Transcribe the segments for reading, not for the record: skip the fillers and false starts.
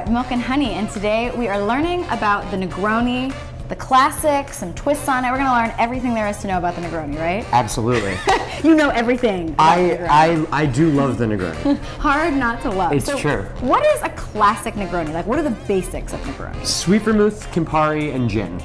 Milk and Honey, and today we are learning about the Negroni, the classic, some twists on it. We're gonna learn everything there is to know about the Negroni, right? Absolutely. You know everything. I do love the Negroni. Hard not to love. It's true. What is a classic Negroni? Like, what are the basics of Negroni? Sweet vermouth, Campari, and gin.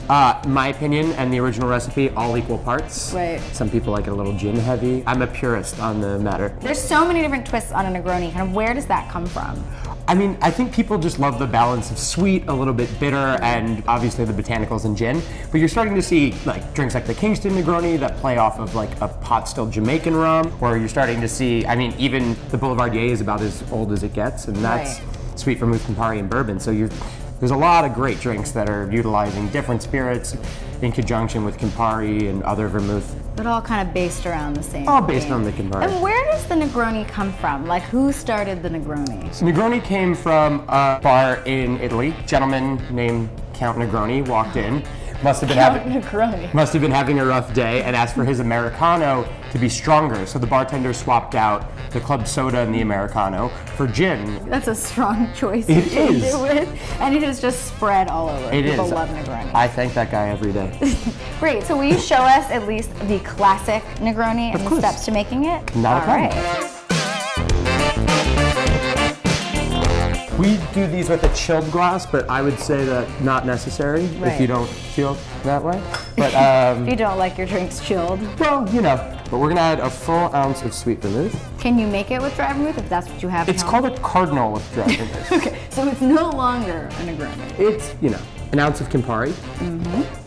My opinion and the original recipe, all equal parts. Right. Some people like it a little gin heavy. I'm a purist on the matter. There's so many different twists on a Negroni. Kind of where does that come from? I mean, I think people just love the balance of sweet, a little bit bitter, and obviously the botanicals and gin. But you're starting to see like drinks like the Kingston Negroni that play off of like a pot still Jamaican rum, or you're starting to see, I mean, even the Boulevardier is about as old as it gets, and that's sweet vermouth, Campari, and bourbon. So there's a lot of great drinks that are utilizing different spirits in conjunction with Campari and other vermouth. But all kind of based around the same All based thing. on the Campari. And where does the Negroni come from? Like, who started the Negroni? So Negroni came from a bar in Italy. A gentleman named Count Negroni walked in. Must have been having a rough day and asked for his Americano to be stronger. So the bartender swapped out the club soda and the Americano for gin. That's a strong choice. It is. Do with. And it is just spread all over. People love Negroni. I thank that guy every day. Great. So will you show us at least the classic Negroni and the steps to making it? Not a problem. We do these with a chilled glass, but I would say that not necessary if you don't feel that way. But if you don't like your drinks chilled. Well, you know. But we're gonna add a full ounce of sweet vermouth. Can you make it with dry vermouth if that's what you have? It's called a cardinal with dry vermouth. Okay, so it's no longer a Negroni. It's, you know, an ounce of Campari,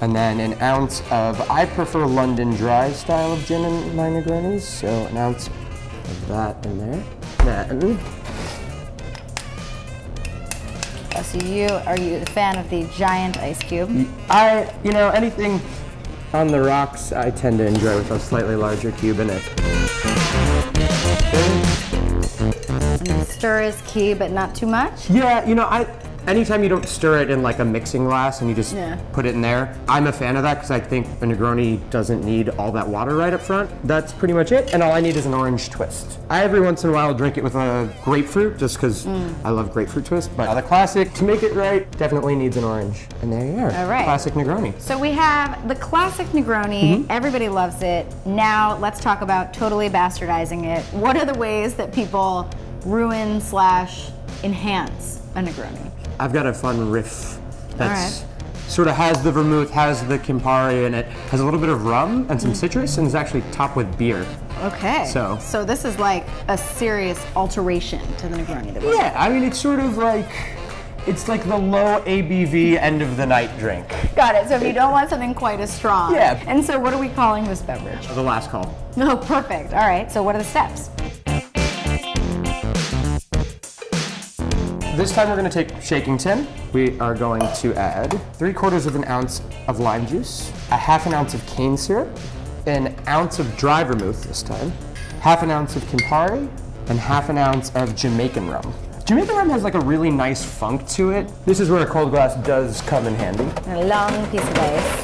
and then an ounce of, I prefer London dry style of gin in my Negronis, so an ounce of that in there. Then, so are you a fan of the giant ice cube? you know, anything on the rocks I tend to enjoy with a slightly larger cube in it. And stir is key, but not too much? Yeah, you know, anytime you don't stir it in like a mixing glass and you just put it in there, I'm a fan of that because I think a Negroni doesn't need all that water right up front. That's pretty much it, and all I need is an orange twist. I every once in a while drink it with a grapefruit just because I love grapefruit twist, but the classic, to make it right, definitely needs an orange. And there you are, classic Negroni. So we have the classic Negroni, everybody loves it. Now let's talk about totally bastardizing it. What are the ways that people ruin / enhance a Negroni? I've got a fun riff that's sort of has the vermouth, has the Campari in it, has a little bit of rum and some citrus, and is actually topped with beer. Okay. So this is like a serious alteration to the Negroni that we're I mean, it's sort of like, it's like the low ABV end of the night drink. Got it. So if you don't want something quite as strong. Yeah. And so what are we calling this beverage? The last call. Oh, perfect. All right. So what are the steps? This time we're going to take shaking tin. We are going to add 3/4 of an ounce of lime juice, a 1/2 ounce of cane syrup, an ounce of dry vermouth this time, 1/2 ounce of Campari, and 1/2 ounce of Jamaican rum. Jamaican rum has like a really nice funk to it. This is where a cold glass does come in handy. A long piece of ice.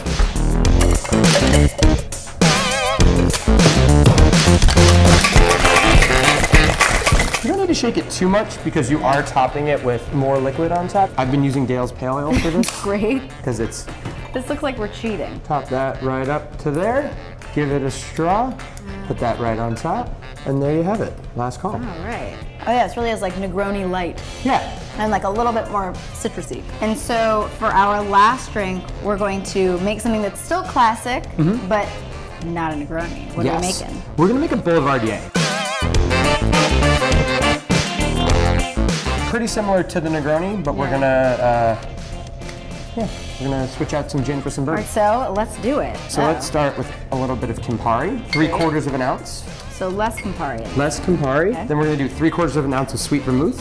You don't need to shake it too much because you are topping it with more liquid on top. I've been using Dale's Pale Ale for this. Great. Because it's... This looks like we're cheating. Top that right up to there. Give it a straw. Put that right on top. And there you have it. Last call. All right. Oh yeah, this really is like Negroni light. Yeah. And like a little bit more citrusy. And so for our last drink, we're going to make something that's still classic, but not a Negroni. What are we making? We're going to make a Boulevardier. Pretty similar to the Negroni, but we're gonna switch out some gin for some bourbon. All right, so let's do it. So let's start with a little bit of Campari, 3/4 of an ounce. So less Campari. Less Campari. Okay. Then we're gonna do 3/4 of an ounce of sweet vermouth,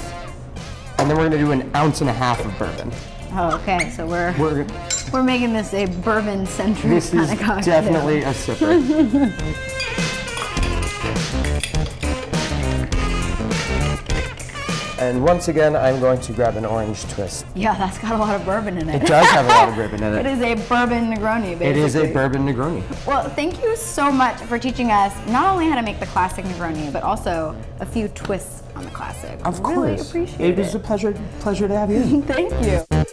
and then we're gonna do 1.5 ounces of bourbon. Oh, okay. So we're making this a bourbon-centric kind of cocktail. This is definitely a sipper. And once again, I'm going to grab an orange twist. Yeah, that's got a lot of bourbon in it. It does have a lot of bourbon in it. It is a bourbon Negroni, basically. It is a bourbon Negroni. Well, thank you so much for teaching us not only how to make the classic Negroni, but also a few twists on the classic. Of really course. appreciate it. It was a pleasure to have you. Thank you.